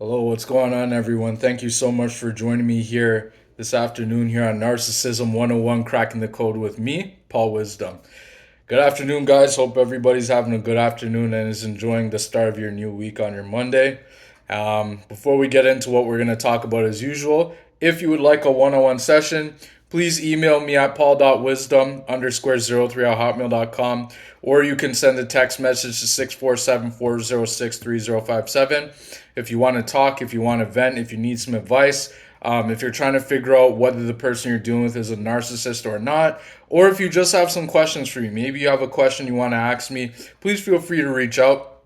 Hello, what's going on, everyone? Thank you so much for joining me here this afternoon here on Narcissism 101, cracking the code with me, Paul Wisdom. Good afternoon, guys. Hope everybody's having a good afternoon and is enjoying the start of your new week on your Monday. Before we get into what we're going to talk about, as usual, if you would like a one-on-one session, please email me at paul.wisdom_03 at hotmail.com, or you can send a text message to 647-406-3057. If you want to talk, if you want to vent, if you need some advice, if you're trying to figure out whether the person you're dealing with is a narcissist or not, or if you just have some questions for me, maybe you have a question you want to ask me, please feel free to reach out.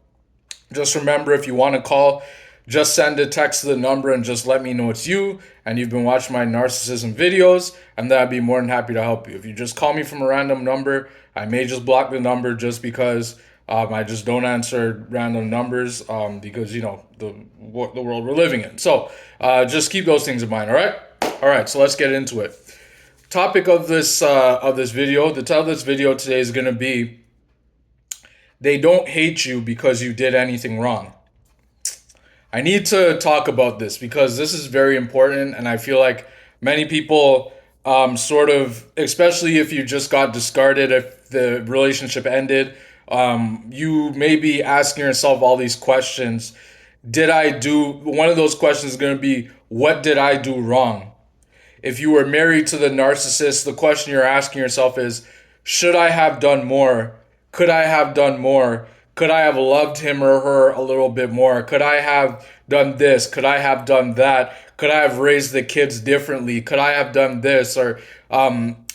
Just remember, if you want to call, just send a text to the number and just let me know it's you and you've been watching my narcissism videos, and then I'd be more than happy to help you. If you just call me from a random number, I may just block the number just because I just don't answer random numbers because, the world we're living in. So just keep those things in mind, all right? All right, so let's get into it. Topic of this video, the title of this video today is going to be, they don't hate you because you did anything wrong. I need to talk about this because this is very important, and I feel like many people, especially if you just got discarded, if the relationship ended, you may be asking yourself all these questions. One of those questions is going to be, what did I do wrong? If you were married to the narcissist, the question you're asking yourself is, should I have done more? Could I have done more? Could I have loved him or her a little bit more? Could I have done this? Could I have done that? Could I have raised the kids differently? Could I have done this? Or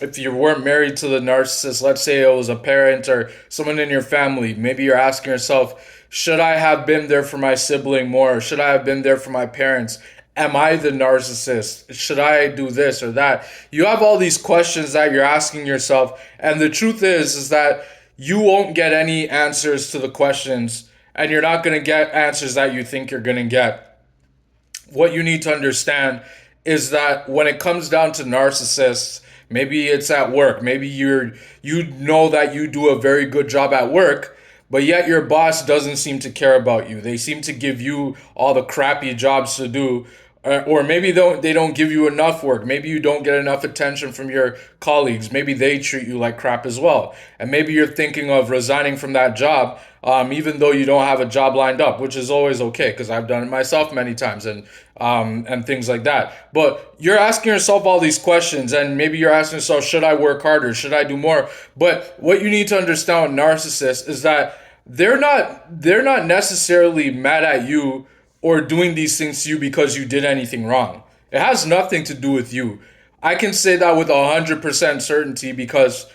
if you weren't married to the narcissist, let's say it was a parent or someone in your family, maybe you're asking yourself, should I have been there for my sibling more? Should I have been there for my parents? Am I the narcissist? Should I do this or that? You have all these questions that you're asking yourself, and the truth is that you won't get any answers to the questions, and you're not going to get answers that you think you're going to get. What you need to understand is that when it comes down to narcissists, maybe it's at work, maybe you know that you do a very good job at work, but yet your boss doesn't seem to care about you. They seem to give you all the crappy jobs to do, or maybe they don't give you enough work. Maybe you don't get enough attention from your colleagues. Maybe they treat you like crap as well. And maybe you're thinking of resigning from that job, even though you don't have a job lined up, which is always okay because I've done it myself many times and things like that. But you're asking yourself all these questions, and maybe you're asking yourself, should I work harder? Should I do more? But what you need to understand with narcissists is that they're not necessarily mad at you or doing these things to you because you did anything wrong. It has nothing to do with you. I can say that with 100% certainty because,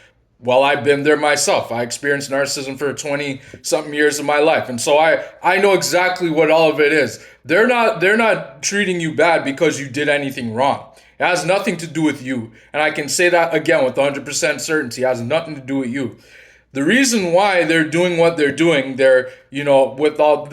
well, I've been there myself. I experienced narcissism for 20 something years of my life. And so I know exactly what all of it is. They're not treating you bad because you did anything wrong. It has nothing to do with you. And I can say that again with 100% certainty. It has nothing to do with you. The reason why they're doing what they're doing, they're carrying on with all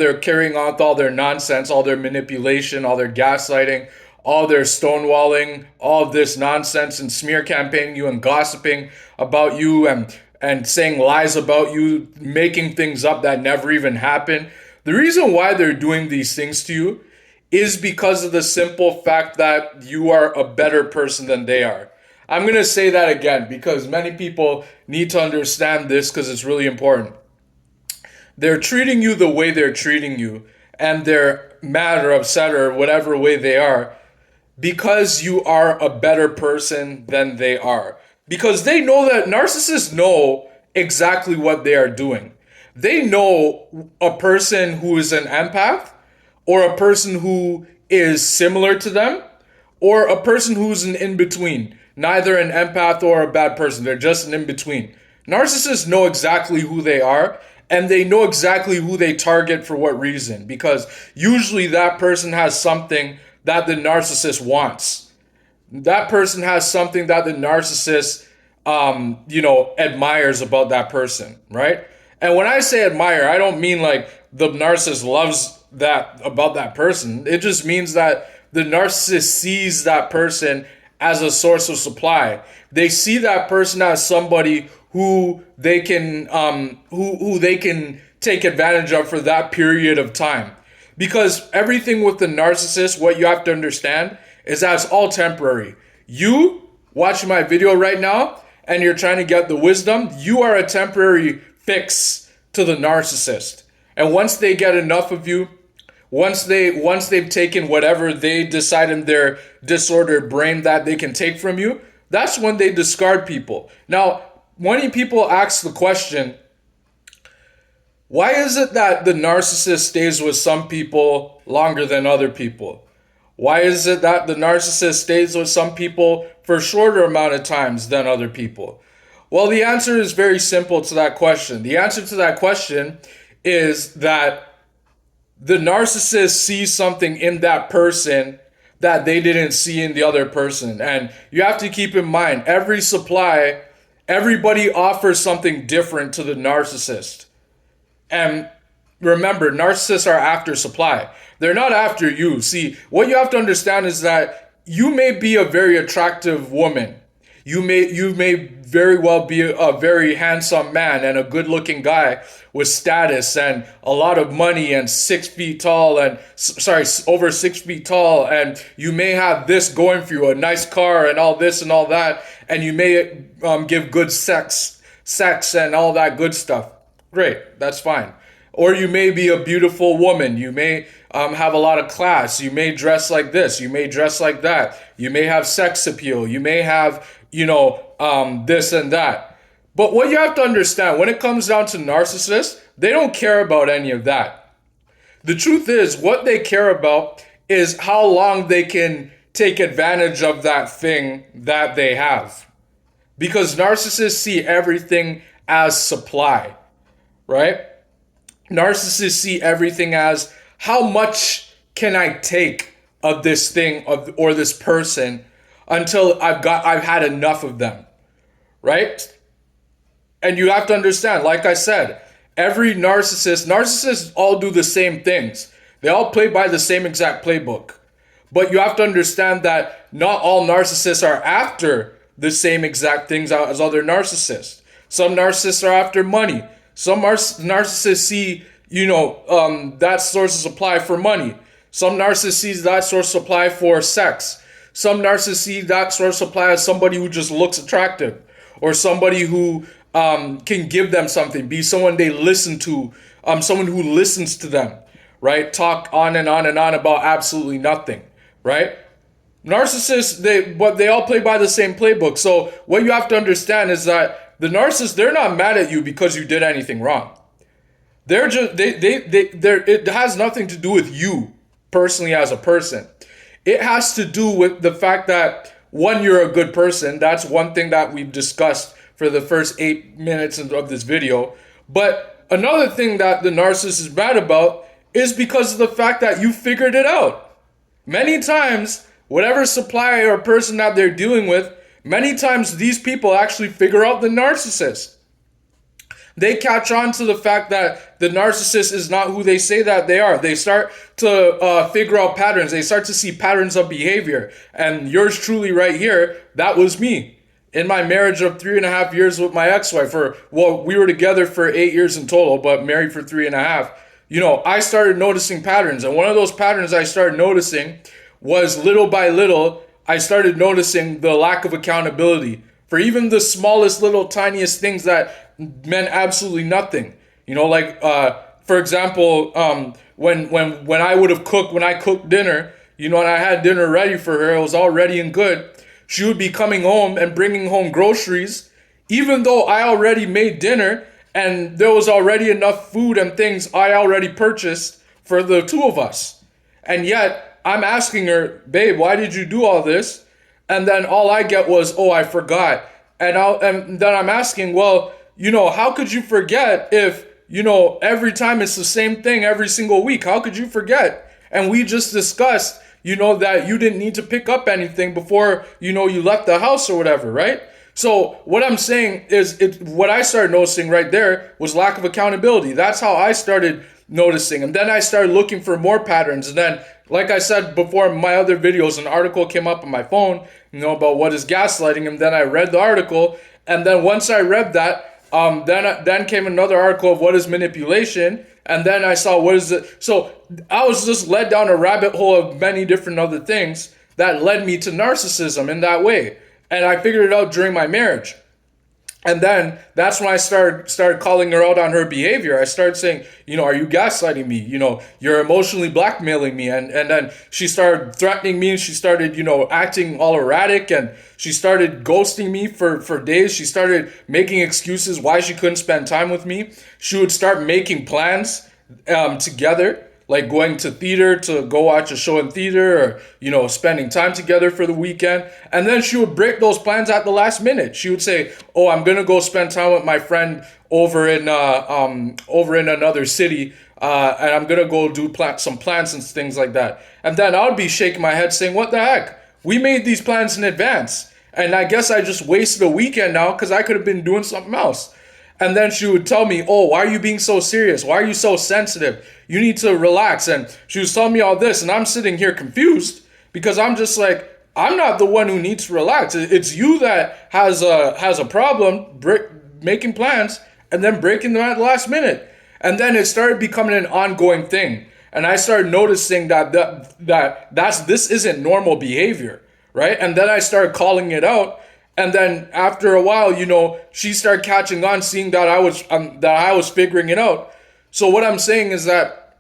their nonsense, all their manipulation, all their gaslighting, all their stonewalling, all of this nonsense and smear campaigning you and gossiping about you and saying lies about you, making things up that never even happened. The reason why they're doing these things to you is because of the simple fact that you are a better person than they are. I'm going to say that again because many people need to understand this because it's really important. They're treating you the way they're treating you, and they're mad or upset or whatever way they are because you are a better person than they are. Because they know that narcissists know exactly what they are doing. They know a person who is an empath or a person who is similar to them or a person who's an in-between. Neither an empath or a bad person. They're just an in-between. Narcissists know exactly who they are, and they know exactly who they target for what reason, because usually that person has something that the narcissist wants. That person has something that the narcissist admires about that person, right? And when I say admire, I don't mean like the narcissist loves that about that person. It just means that the narcissist sees that person as a source of supply. They see that person as somebody who they can take advantage of for that period of time. Because everything with the narcissist, what you have to understand is that it's all temporary. You watching my video right now and you're trying to get the wisdom, you are a temporary fix to the narcissist. And once they get enough of you, once they've taken whatever they decide in their disordered brain that they can take from you, that's when they discard people. Now, many people ask the question, why is it that the narcissist stays with some people longer than other people? Why is it that the narcissist stays with some people for a shorter amount of times than other people? Well, the answer is very simple to that question. The answer to that question is that the narcissist sees something in that person that they didn't see in the other person. And you have to keep in mind, everybody offers something different to the narcissist. And remember, narcissists are after supply. They're not after you. See, what you have to understand is that you may be a very attractive woman. You may very well be a very handsome man and a good-looking guy with status and a lot of money and 6 feet tall over 6 feet tall, and you may have this going for you, a nice car and all this and all that, and you may give good sex and all that good stuff. Great, that's fine. Or you may be a beautiful woman. You may have a lot of class. You may dress like this. You may dress like that. You may have sex appeal. You may have, this and that. But what you have to understand, when it comes down to narcissists, they don't care about any of that. The truth is, what they care about is how long they can take advantage of that thing that they have. Because narcissists see everything as supply, right? Narcissists see everything as, how much can I take of this thing or this person until I've had enough of them, right? And you have to understand, like I said, every narcissists all do the same things. They all play by the same exact playbook. But you have to understand that not all narcissists are after the same exact things as other narcissists. Some narcissists are after money. Some narcissists see, that source of supply for money. Some narcissists see that source of supply for sex. Some narcissists see that source of supply as somebody who just looks attractive, or somebody who can give them something, be someone they listen to, someone who listens to them, right? Talk on and on and on about absolutely nothing, right? Narcissists, they all play by the same playbook. So what you have to understand is that the narcissists, they're not mad at you because you did anything wrong. They're just it has nothing to do with you personally as a person. It has to do with the fact that, one, you're a good person. That's one thing that we've discussed for the first 8 minutes of this video. But another thing that the narcissist is mad about is because of the fact that you figured it out. Many times, whatever supply or person that they're dealing with, many times these people actually figure out the narcissist. They catch on to the fact that the narcissist is not who they say that they are. They start to figure out patterns. They start to see patterns of behavior. And yours truly right here, that was me. In my marriage of 3.5 years with my ex-wife, we were together for 8 years in total, but married for 3.5. I started noticing patterns. And one of those patterns I started noticing was, little by little, I started noticing the lack of accountability for even the smallest, little, tiniest things that meant absolutely nothing. For example, when I would have cooked, when I cooked dinner, and I had dinner ready for her, it was all ready and good. She would be coming home and bringing home groceries, even though I already made dinner and there was already enough food and things I already purchased for the two of us. And yet I'm asking her, babe, why did you do all this? And then all I get was, oh, I forgot. And then I'm asking, well, how could you forget if, every time it's the same thing every single week? How could you forget? And we just discussed, that you didn't need to pick up anything before, you left the house or whatever, right? So what I'm saying is, what I started noticing right there was lack of accountability. That's how I started noticing. And then I started looking for more patterns. And then, like I said before in my other videos, an article came up on my phone, about what is gaslighting. And then I read the article. And then once I read that, Then came another article of what is manipulation, and then I saw what is it. So I was just led down a rabbit hole of many different other things that led me to narcissism in that way, and I figured it out during my marriage. And then that's when I started calling her out on her behavior. I started saying, are you gaslighting me? You're emotionally blackmailing me. And then she started threatening me, and she started, acting all erratic, and she started ghosting me for days. She started making excuses why she couldn't spend time with me. She would start making plans together, like going to theater to go watch a show in theater, or spending time together for the weekend. And then she would break those plans at the last minute. She would say, oh, I'm gonna go spend time with my friend over in another city, and I'm gonna go do some plans and things like that. And then I would be shaking my head saying, what the heck, we made these plans in advance, and I guess I just wasted a weekend now because I could have been doing something else. And then she would tell me, oh, why are you being so serious? Why are you so sensitive? You need to relax. And she was telling me all this, and I'm sitting here confused because I'm just like, I'm not the one who needs to relax. It's you that has a problem making plans and then breaking them at the last minute. And then it started becoming an ongoing thing. And I started noticing that this isn't normal behavior, right? And then I started calling it out. And then after a while, she started catching on, seeing that I was figuring it out. So what I'm saying is that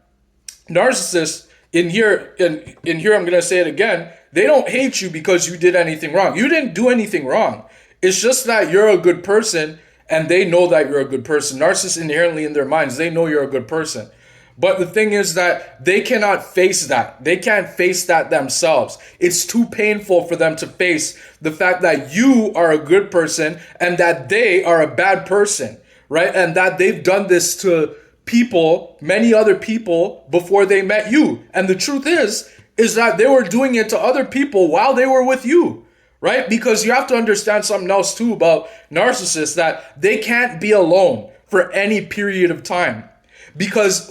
narcissists in here, I'm gonna say it again, they don't hate you because you did anything wrong. You didn't do anything wrong. It's just that you're a good person, and they know that you're a good person. Narcissists inherently in their minds, they know you're a good person. But the thing is that they cannot face that. They can't face that themselves. It's too painful for them to face the fact that you are a good person and that they are a bad person, right? And that they've done this to people, many other people, before they met you. And the truth is that they were doing it to other people while they were with you, right? Because you have to understand something else too about narcissists, that they can't be alone for any period of time. Because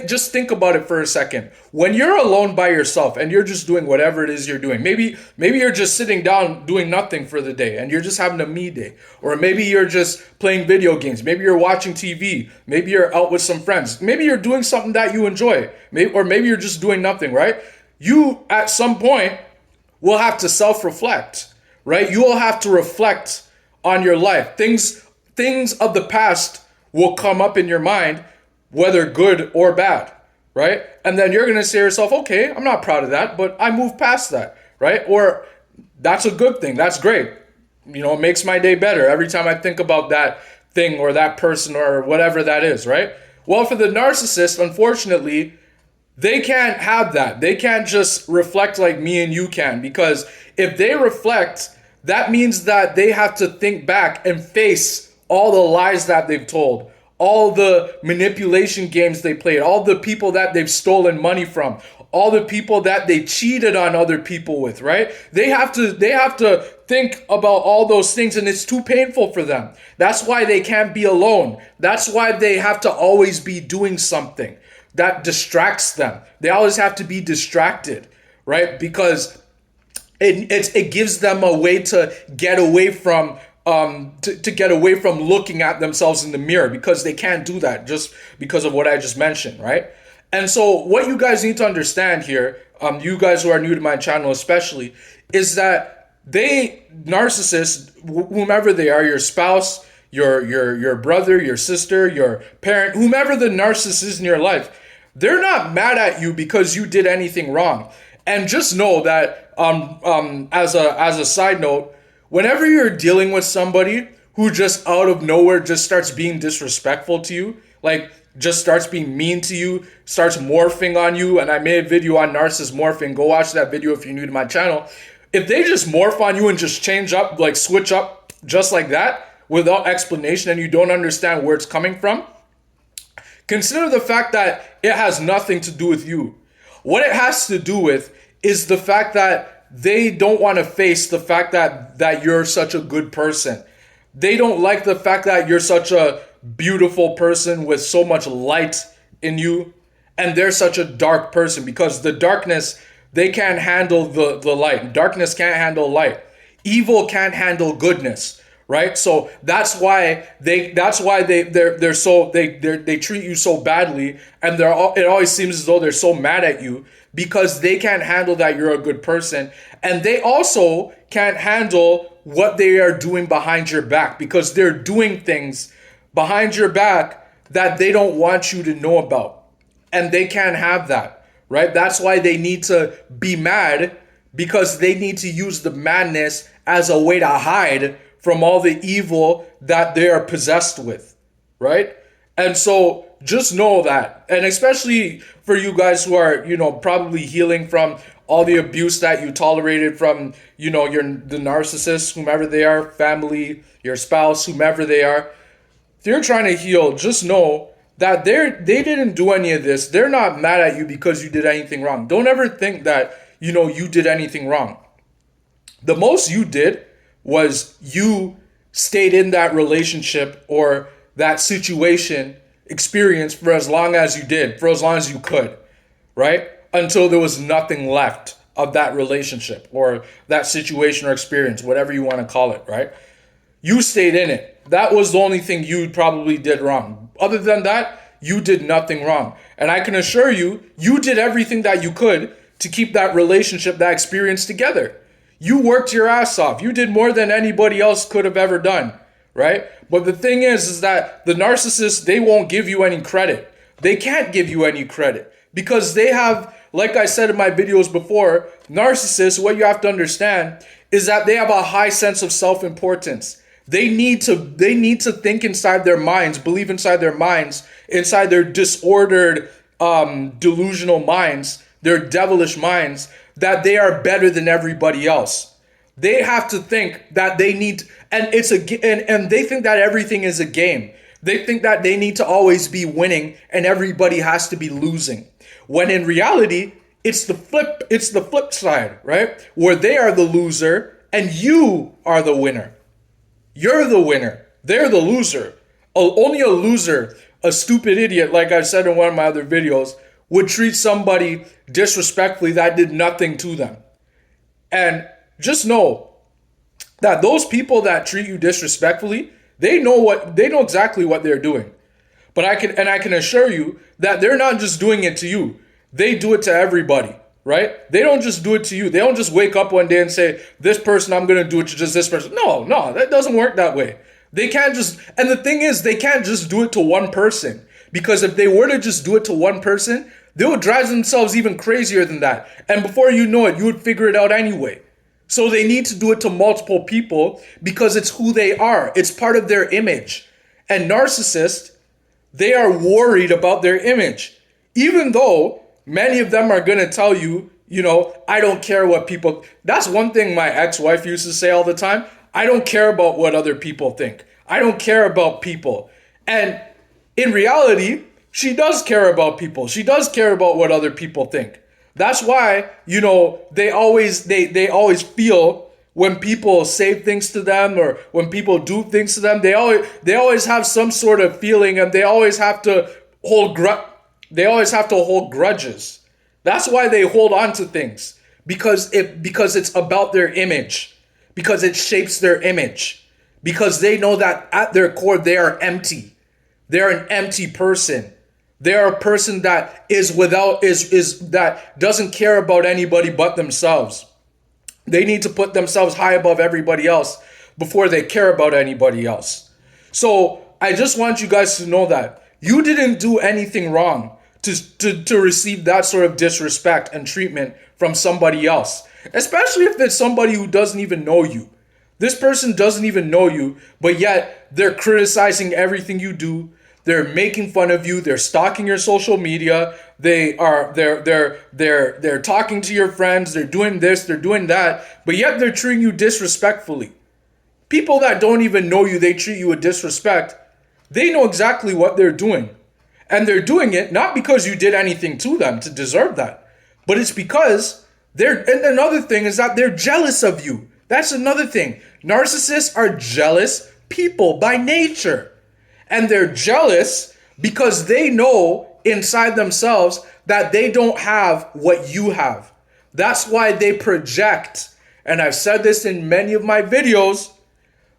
just think about it for a second. When you're alone by yourself and you're just doing whatever it is you're doing, maybe you're just sitting down doing nothing for the day and you're just having a me day, or maybe you're just playing video games, maybe you're watching TV, maybe you're out with some friends, maybe you're doing something that you enjoy, or maybe you're just doing nothing, right? You at some point will have to self-reflect, right? You will have to reflect on your life. Things of the past will come up in your mind, whether good or bad, right? And then you're going to say to yourself, okay, I'm not proud of that, but I moved past that, right? Or that's a good thing. That's great. It makes my day better every time I think about that thing or that person or whatever that is, right? Well, for the narcissist, unfortunately, they can't have that. They can't just reflect like me and you can, because if they reflect, that means that they have to think back and face all the lies that they've told, all the manipulation games they played, all the people that they've stolen money from, all the people that they cheated on other people with, right? They have to think about all those things, and it's too painful for them. That's why they can't be alone. That's why they have to always be doing something that distracts them. They always have to be distracted, right? Because it gives them a way to get away from to get away from looking at themselves in the mirror, because they can't do that just because of what I just mentioned, right? And so what you guys need to understand here, you guys who are new to my channel especially, is that narcissists, whomever they are, your spouse, your brother, your sister, your parent, whomever the narcissist is in your life, they're not mad at you because you did anything wrong. And just know that as a side note, whenever you're dealing with somebody who just out of nowhere just starts being disrespectful to you, like just starts being mean to you, starts morphing on you, and I made a video on narcissist morphing, go watch that video if you're new to my channel. If they just morph on you and just change up, like switch up just like that without explanation, and you don't understand where it's coming from, consider the fact that it has nothing to do with you. What it has to do with is the fact that they don't want to face the fact that you're such a good person. They don't like the fact that you're such a beautiful person with so much light in you, and they're such a dark person, because the darkness, they can't handle the light. Darkness can't handle light. Evil can't handle goodness, right? So they treat you so badly, and it always seems as though they're so mad at you because they can't handle that you're a good person, and they also can't handle what they are doing behind your back, because they're doing things behind your back that they don't want you to know about, and they can't have that, right? That's why they need to be mad, because they need to use the madness as a way to hide from all the evil that they are possessed with, right? And so just know that, and especially for you guys who are, probably healing from all the abuse that you tolerated from, the narcissists, whomever they are, family, your spouse, whomever they are. If you're trying to heal, just know that they didn't do any of this. They're not mad at you because you did anything wrong. Don't ever think that, you did anything wrong. The most you did was you stayed in that relationship or that situation experience for as long as you did, for as long as you could, right? Until there was nothing left of that relationship or that situation or experience, whatever you want to call it, right? You stayed in it. That was the only thing you probably did wrong. Other than that, you did nothing wrong. And I can assure you, you did everything that you could to keep that relationship, that experience together. You worked your ass off. You did more than anybody else could have ever done, right? But the thing is that the narcissists, they won't give you any credit. They can't give you any credit because they have, like I said in my videos before, narcissists, what you have to understand is that they have a high sense of self-importance. They need to think inside their minds, believe inside their minds, inside their disordered, delusional minds, their devilish minds, that they are better than everybody else. They have to think that they need, and and they think that everything is a game. They think that they need to always be winning and everybody has to be losing. When in reality, it's the flip side, right? Where they are the loser and you are the winner. You're the winner. They're the loser. Only a loser, a stupid idiot, like I said in one of my other videos, would treat somebody disrespectfully that did nothing to them. And just know that those people that treat you disrespectfully, they know exactly what they're doing. But I can assure you that they're not just doing it to you. They do it to everybody, right? They don't just do it to you. They don't just wake up one day and say, this person, I'm going to do it to just this person. No, that doesn't work that way. They can't just, and the thing is, they can't just do it to one person. Because if they were to just do it to one person, they would drive themselves even crazier than that. And before you know it, you would figure it out anyway. So they need to do it to multiple people because it's who they are. It's part of their image. And narcissists, they are worried about their image. Even though many of them are going to tell you, I don't care what people... That's one thing my ex-wife used to say all the time. I don't care about what other people think. I don't care about people. And in reality, she does care about people. She does care about what other people think. That's why, they always feel when people say things to them or when people do things to them, they always have some sort of feeling and they always have to hold grudges. That's why they hold on to things because it's about their image, because it shapes their image, because they know that at their core they are empty. They're an empty person. They're a person that that doesn't care about anybody but themselves. They need to put themselves high above everybody else before they care about anybody else. So I just want you guys to know that you didn't do anything wrong to receive that sort of disrespect and treatment from somebody else, especially if it's somebody who doesn't even know you. This person doesn't even know you, but yet they're criticizing everything you do. They're making fun of you. They're stalking your social media. They're talking to your friends. They're doing this. They're doing that. But yet they're treating you disrespectfully. People that don't even know you, they treat you with disrespect. They know exactly what they're doing. And they're doing it not because you did anything to them to deserve that, but it's because and another thing is that they're jealous of you. That's another thing. Narcissists are jealous people by nature. And they're jealous because they know inside themselves that they don't have what you have. That's why they project. And I've said this in many of my videos.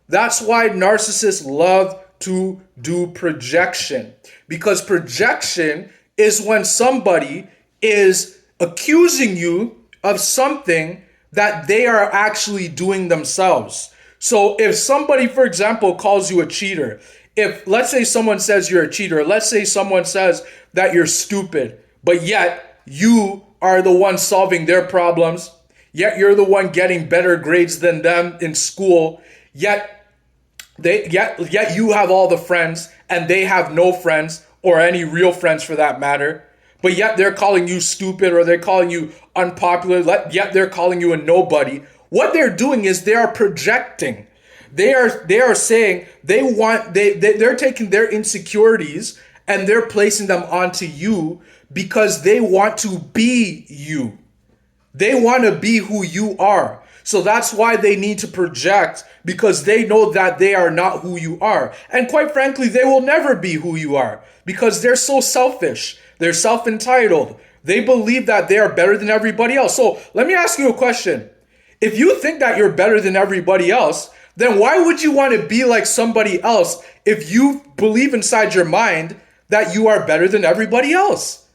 That's why narcissists love to do projection. Because projection is when somebody is accusing you of something that they are actually doing themselves. So if somebody, for example, calls you a cheater, if let's say someone says you're a cheater, let's say someone says that you're stupid, but yet you are the one solving their problems, yet you're the one getting better grades than them in school, yet you have all the friends and they have no friends or any real friends for that matter, but yet they're calling you stupid or they're calling you unpopular, yet they're calling you a nobody. What they're doing is they are projecting. They are saying they're taking their insecurities and they're placing them onto you because they want to be you. They want to be who you are. So that's why they need to project, because they know that they are not who you are. And quite frankly, they will never be who you are because they're so selfish. They're self-entitled. They believe that they are better than everybody else. So let me ask you a question. If you think that you're better than everybody else, then why would you want to be like somebody else if you believe inside your mind that you are better than everybody else?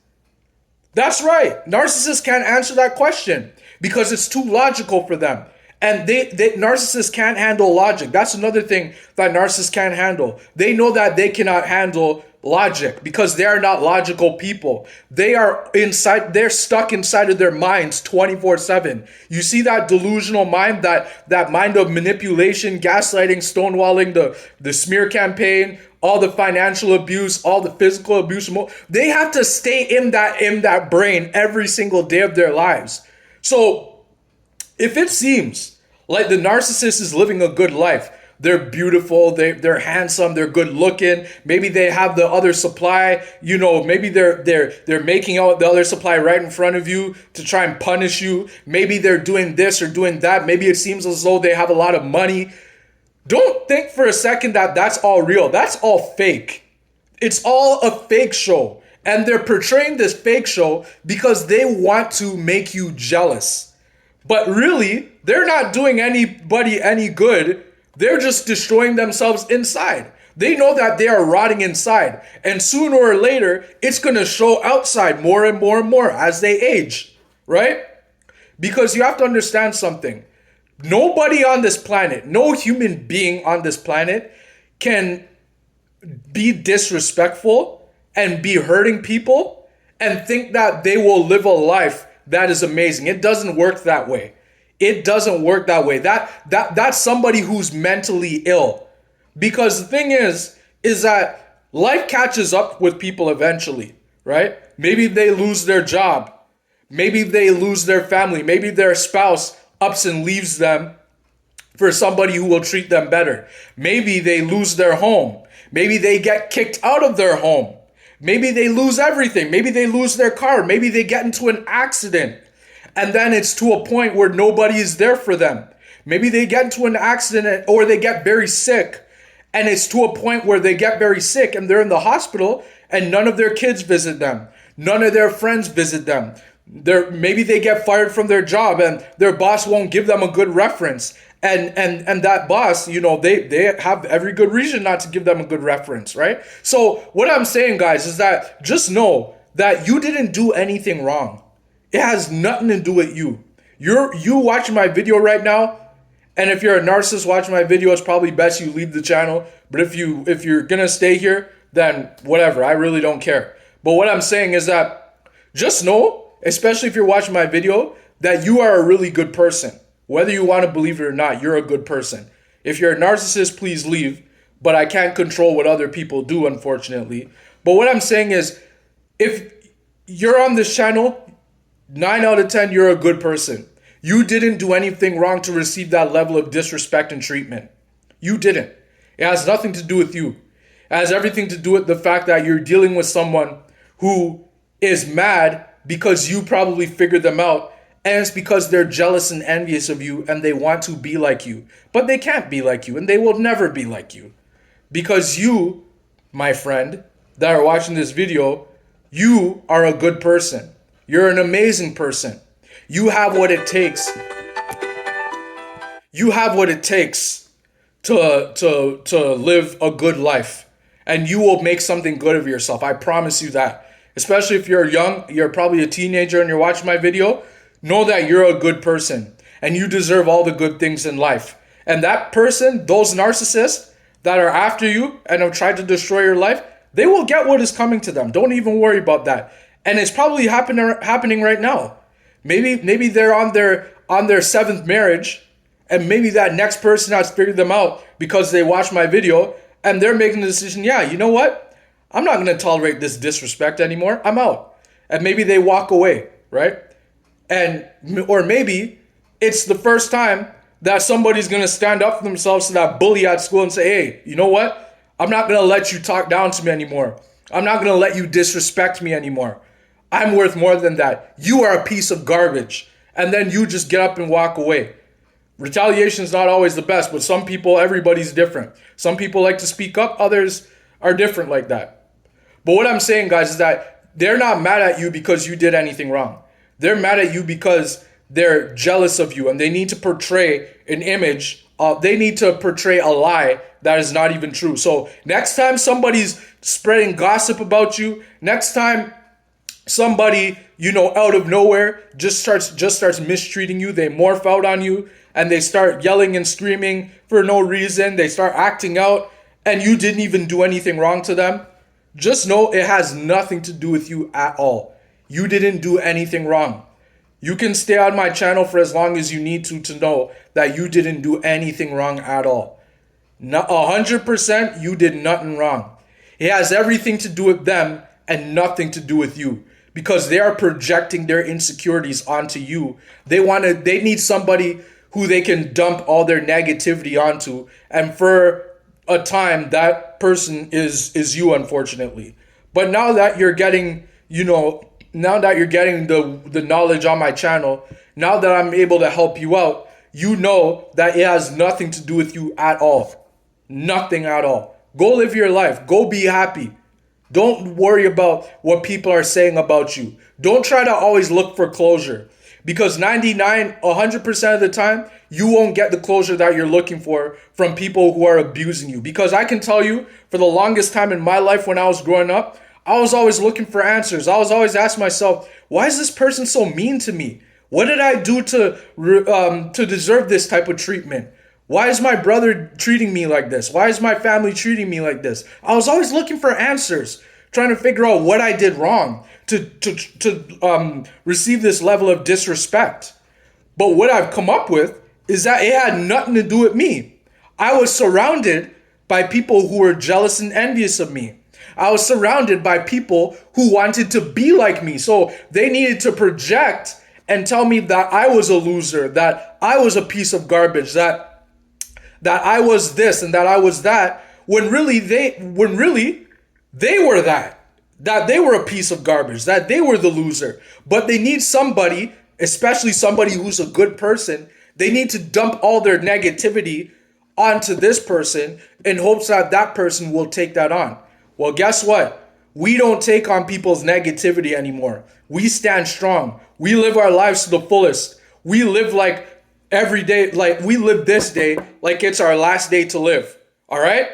That's right. Narcissists can't answer that question because it's too logical for them. And narcissists can't handle logic. That's another thing that narcissists can't handle. They know that they cannot handle logic because they are not logical people. They're stuck inside of their minds 24/7. You see that delusional mind, that mind of manipulation, gaslighting, stonewalling, the smear campaign, all the financial abuse, all the physical abuse. They have to stay in that brain every single day of their lives. So if it seems like the narcissist is living a good life, they're beautiful, they're handsome, they're good looking, maybe they have the other supply, maybe they're making out the other supply right in front of you to try and punish you, maybe they're doing this or doing that, maybe it seems as though they have a lot of money. Don't think for a second that that's all real. That's all fake. It's all a fake show. And they're portraying this fake show because they want to make you jealous. But really, they're not doing anybody any good. They're just destroying themselves inside. They know that they are rotting inside. And sooner or later, it's going to show outside more and more and more as they age, right? Because you have to understand something. Nobody on this planet, no human being on this planet can be disrespectful and be hurting people and think that they will live a life that is amazing. It doesn't work that way. It doesn't work that way. That's somebody who's mentally ill. Because the thing is that life catches up with people eventually, right? Maybe they lose their job. Maybe they lose their family. Maybe their spouse ups and leaves them for somebody who will treat them better. Maybe they lose their home. Maybe they get kicked out of their home. Maybe they lose everything. Maybe they lose their car. Maybe they get into an accident. And then it's to a point where nobody is there for them. Maybe they get into an accident or they get very sick. And it's to a point where they get very sick and they're in the hospital and none of their kids visit them. None of their friends visit them. Maybe they get fired from their job and their boss won't give them a good reference. And that boss, they have every good reason not to give them a good reference, right? So what I'm saying, guys, is that just know that you didn't do anything wrong. It has nothing to do with you. You watching my video right now, and if you're a narcissist watching my video, it's probably best you leave the channel. But if you're gonna stay here, then whatever, I really don't care. But what I'm saying is that just know, especially if you're watching my video, that you are a really good person. Whether you want to believe it or not, you're a good person. If you're a narcissist, please leave. But I can't control what other people do, unfortunately. But what I'm saying is, if you're on this channel, 9 out of 10, you're a good person. You didn't do anything wrong to receive that level of disrespect and treatment. You didn't. It has nothing to do with you. It has everything to do with the fact that you're dealing with someone who is mad because you probably figured them out. And it's because they're jealous and envious of you and they want to be like you. But they can't be like you and they will never be like you. Because you, my friend, that are watching this video, you are a good person. You're an amazing person. You have what it takes. You have what it takes to live a good life, and you will make something good of yourself. I promise you that. Especially if you're young, you're probably a teenager and you're watching my video, know that you're a good person and you deserve all the good things in life. And that person, those narcissists that are after you and have tried to destroy your life, they will get what is coming to them. Don't even worry about that. And it's probably happening right now. Maybe they're on their seventh marriage, and maybe that next person has figured them out because they watched my video and they're making the decision, yeah, you know what? I'm not going to tolerate this disrespect anymore. I'm out. And maybe they walk away, right? And or maybe it's the first time that somebody's going to stand up for themselves to that bully at school and say, hey, you know what? I'm not going to let you talk down to me anymore. I'm not going to let you disrespect me anymore. I'm worth more than that. You are a piece of garbage. And then you just get up and walk away. Retaliation is not always the best, but some people, everybody's different. Some people like to speak up. Others are different like that. But what I'm saying, guys, is that they're not mad at you because you did anything wrong. They're mad at you because they're jealous of you and they need to portray an image. They need to portray a lie that is not even true. So next time somebody's spreading gossip about you, next time somebody, out of nowhere just starts mistreating you, they morph out on you and they start yelling and screaming for no reason. They start acting out and you didn't even do anything wrong to them. Just know it has nothing to do with you at all. You didn't do anything wrong. You can stay on my channel for as long as you need to know that you didn't do anything wrong at all. 100% you did nothing wrong. It has everything to do with them and nothing to do with you because they are projecting their insecurities onto you. They need somebody who they can dump all their negativity onto, and for a time that person is you, unfortunately. But now that you're getting the knowledge on my channel, now that I'm able to help you out, you know that it has nothing to do with you at all. Nothing at all. Go live your life. Go be happy. Don't worry about what people are saying about you. Don't try to always look for closure, because 100% of the time, you won't get the closure that you're looking for from people who are abusing you. Because I can tell you, for the longest time in my life when I was growing up, I was always looking for answers. I was always asking myself, why is this person so mean to me? What did I do to deserve this type of treatment? Why is my brother treating me like this? Why is my family treating me like this? I was always looking for answers, trying to figure out what I did wrong to receive this level of disrespect. But what I've come up with is that it had nothing to do with me. I was surrounded by people who were jealous and envious of me. I was surrounded by people who wanted to be like me. So they needed to project and tell me that I was a loser, that I was a piece of garbage, that I was this and that I was that, when really they were that they were a piece of garbage, that they were the loser. But they need somebody, especially somebody who's a good person, they need to dump all their negativity onto this person in hopes that that person will take that on. Well, guess what? We don't take on people's negativity anymore. We stand strong. We live our lives to the fullest. We live like every day, like we live this day like it's our last day to live. All right?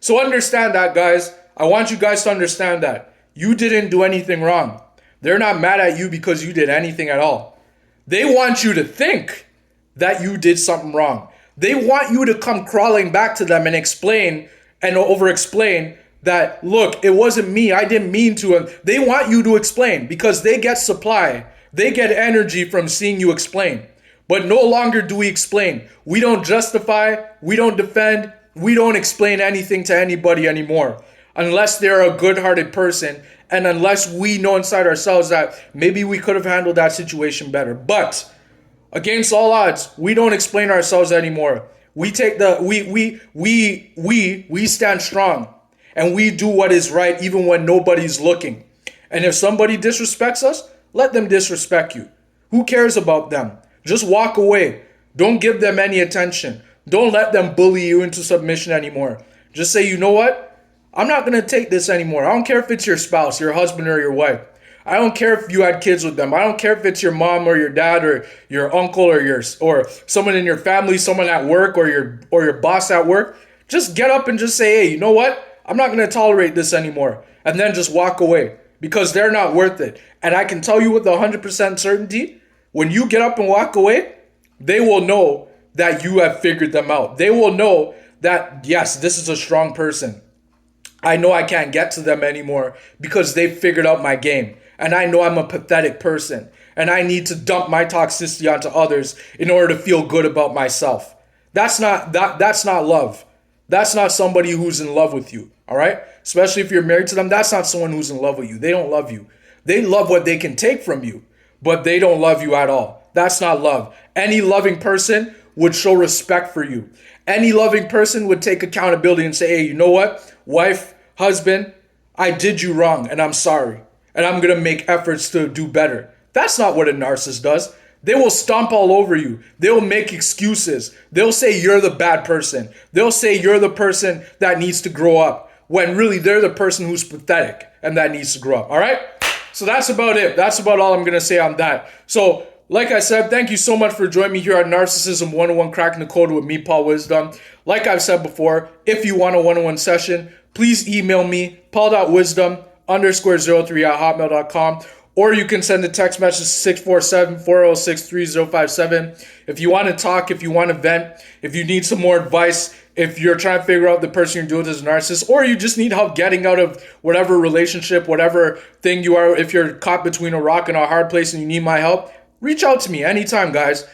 So understand that, guys. I want you guys to understand that you didn't do anything wrong. They're not mad at you because you did anything at all. They want you to think that you did something wrong. They want you to come crawling back to them and explain and over-explain that, look, it wasn't me. I didn't mean to. They want you to explain because they get supply. They get energy from seeing you explain. But no longer do we explain. We don't justify. We don't defend. We don't explain anything to anybody anymore unless they're a good-hearted person and unless we know inside ourselves that maybe we could have handled that situation better. But against all odds, we don't explain ourselves anymore. We take we stand strong and we do what is right even when nobody's looking. And if somebody disrespects us, let them disrespect you. Who cares about them? Just walk away. Don't give them any attention. Don't let them bully you into submission anymore. Just say, you know what? I'm not going to take this anymore. I don't care if it's your spouse, your husband, or your wife. I don't care if you had kids with them. I don't care if it's your mom or your dad or your uncle or someone in your family, someone at work or your boss at work. Just get up and just say, hey, you know what? I'm not going to tolerate this anymore. And then just walk away because they're not worth it. And I can tell you with 100% certainty, when you get up and walk away, they will know that you have figured them out. They will know that, yes, this is a strong person. I know I can't get to them anymore because they've figured out my game. And I know I'm a pathetic person. And I need to dump my toxicity onto others in order to feel good about myself. That's not love. That's not somebody who's in love with you. All right? Especially if you're married to them, that's not someone who's in love with you. They don't love you. They love what they can take from you, but they don't love you at all. That's not love. Any loving person would show respect for you. Any loving person would take accountability and say, hey, you know what? Wife, husband, I did you wrong and I'm sorry. And I'm going to make efforts to do better. That's not what a narcissist does. They will stomp all over you. They'll make excuses. They'll say you're the bad person. They'll say you're the person that needs to grow up, when really they're the person who's pathetic and that needs to grow up. All right? So that's about it. That's about all I'm going to say on that. So like I said, thank you so much for joining me here on Narcissism 101 Cracking the Code with me, Paul Wisdom. Like I've said before, if you want a one-on-one session, please email me, paul.wisdom_03@hotmail.com. Or you can send a text message to 647-406-3057. If you want to talk, if you want to vent, if you need some more advice, if you're trying to figure out the person you're doing is a narcissist, or you just need help getting out of whatever relationship, whatever thing you are, if you're caught between a rock and a hard place and you need my help, reach out to me anytime, guys.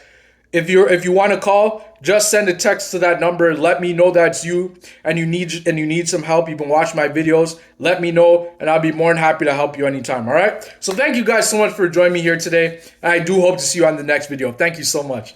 If you want to call, just send a text to that number. Let me know that's you and you need some help. You've been watching my videos. Let me know and I'll be more than happy to help you anytime. All right. So thank you guys so much for joining me here today. And I do hope to see you on the next video. Thank you so much.